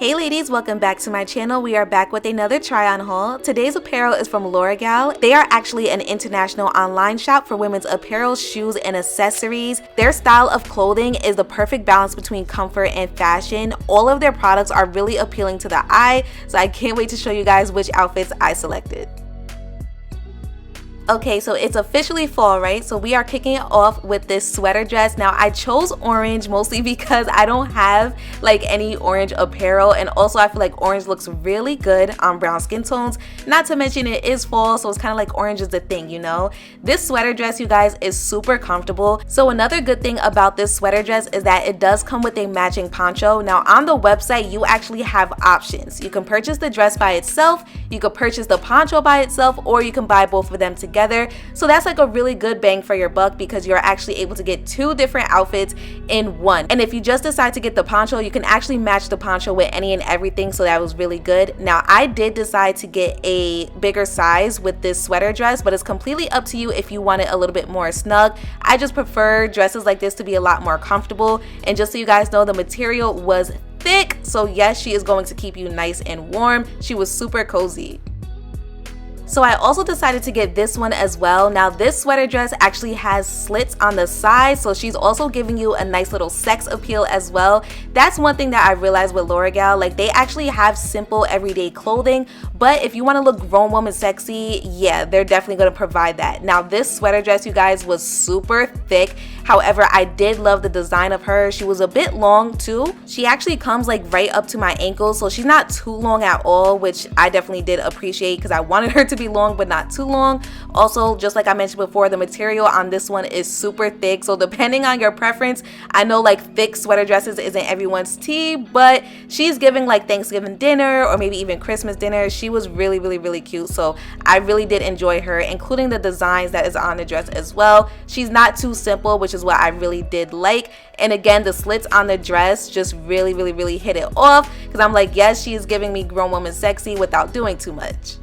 Hey ladies, welcome back to my channel. We are back with another try-on haul. Today's apparel is from Loragal. They are actually an international online shop for women's apparel, shoes, and accessories. Their style of clothing is the perfect balance between comfort and fashion. All of their products are really appealing to the eye, so I can't wait to show you guys which outfits I selected. Okay, so it's officially fall, right? So we are kicking it off with this sweater dress. Now I chose orange mostly because I don't have like any orange apparel, and also I feel like orange looks really good on brown skin tones. Not to mention it is fall, so it's kind of like orange is the thing, you know? This sweater dress, you guys, is super comfortable. So another good thing about this sweater dress is that it does come with a matching poncho. Now on the website, you actually have options. You can purchase the dress by itself, you could purchase the poncho by itself, or you can buy both of them together. So that's like a really good bang for your buck because you're actually able to get two different outfits in one. And if you just decide to get the poncho, you can actually match the poncho with any and everything, so that was really good. Now I did decide to get a bigger size with this sweater dress, but it's completely up to you if you want it a little bit more snug. I just prefer dresses like this to be a lot more comfortable, and just so you guys know, the material was thick, so yes, she is going to keep you nice and warm. She was super cozy. So I also decided to get this one as well. Now this sweater dress actually has slits on the side, so she's also giving you a nice little sex appeal as well. That's one thing that I realized with Loragal, like they actually have simple everyday clothing, but if you want to look grown woman sexy, yeah, they're definitely going to provide that. Now this sweater dress, you guys, was super thick. However, I did love the design of her. She was a bit long too. She actually comes like right up to my ankles, so she's not too long at all, which I definitely did appreciate because I wanted her to be long but not too long. Also, just like I mentioned before, the material on this one is super thick, so depending on your preference, I know like thick sweater dresses isn't everyone's tea, but she's giving like Thanksgiving dinner or maybe even Christmas dinner. She was really cute, so I really did enjoy her, including the designs that is on the dress as well. She's not too simple, which is what I really did like. And again, the slits on the dress just really hit it off because I'm like, yes, she is giving me grown woman sexy without doing too much.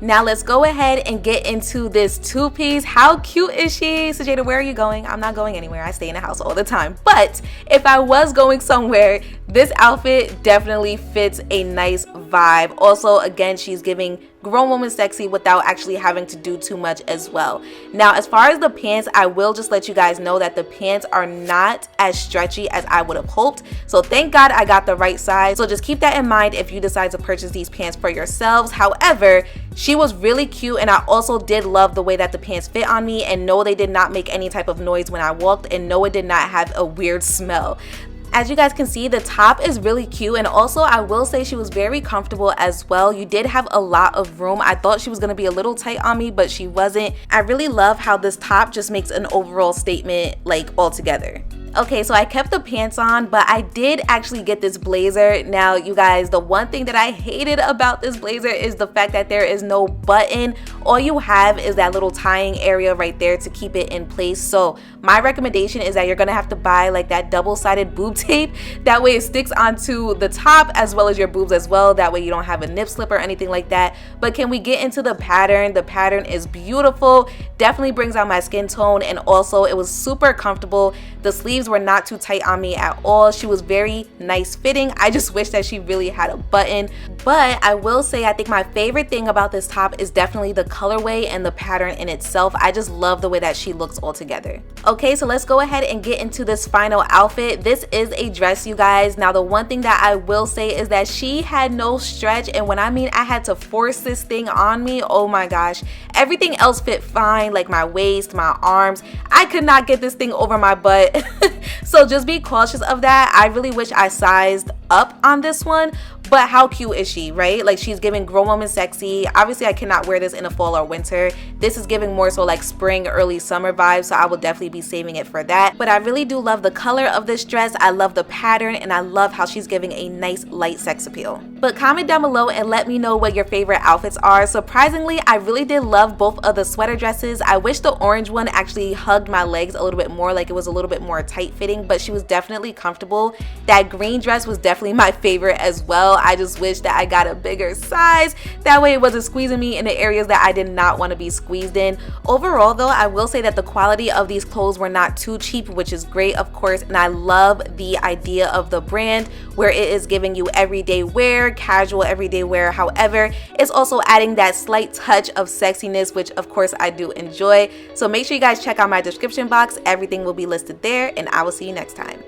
Now let's go ahead and get into this two-piece. How cute is she? Sajayda, where are you going? I'm not going anywhere. I stay in the house all the time. But if I was going somewhere, this outfit definitely fits a nice vibe. Also, again, she's giving grown woman sexy without actually having to do too much as well. Now, as far as the pants, I will just let you guys know that the pants are not as stretchy as I would have hoped. So thank God I got the right size. So just keep that in mind if you decide to purchase these pants for yourselves. However, she was really cute, and I also did love the way that the pants fit on me, and no, they did not make any type of noise when I walked, and no, it did not have a weird smell. As you guys can see, the top is really cute, and also I will say she was very comfortable as well. You did have a lot of room. I thought she was going to be a little tight on me, but she wasn't. I really love how this top just makes an overall statement like altogether. Okay, so I kept the pants on, but I did actually get this blazer. Now, you guys, the one thing that I hated about this blazer is the fact that there is no button. All you have is that little tying area right there to keep it in place. So my recommendation is that you're gonna have to buy like that double-sided boob tape. That way it sticks onto the top as well as your boobs as well. That way you don't have a nip slip or anything like that. But can we get into the pattern? The pattern is beautiful. Definitely brings out my skin tone, and also it was super comfortable. The sleeves were not too tight on me at all. She was very nice fitting. I just wish that she really had a button. But I will say, I think my favorite thing about this top is definitely the colorway and the pattern in itself. I just love the way that she looks all together. Okay, so let's go ahead and get into this final outfit. This is a dress, you guys. Now the one thing that I will say is that she had no stretch, and when I mean I had to force this thing on me, oh my gosh, everything else fit fine, like my waist, my arms. I could not get this thing over my butt. So just be cautious of that. I really wish I sized up on this one, but how cute is she, right? Like, she's giving grown woman sexy. Obviously I cannot wear this in the fall or winter. This is giving more so like spring, early summer vibes, so I will definitely be saving it for that. But I really do love the color of this dress. I love the pattern, and I love how she's giving a nice light sex appeal. But comment down below and let me know what your favorite outfits are. Surprisingly, I really did love both of the sweater dresses. I wish the orange one actually hugged my legs a little bit more, like it was a little bit more tight fitting, but she was definitely comfortable. That green dress was definitely my favorite as well. I just wish that I got a bigger size. That way it wasn't squeezing me in the areas that I did not want to be squeezed in. Overall though, I will say that the quality of these clothes were not too cheap, which is great of course, and I love the idea of the brand where it is giving you everyday wear, casual everyday wear. However, it's also adding that slight touch of sexiness, which of course I do enjoy. So make sure you guys check out my description box. Everything will be listed there, and I will see you next time.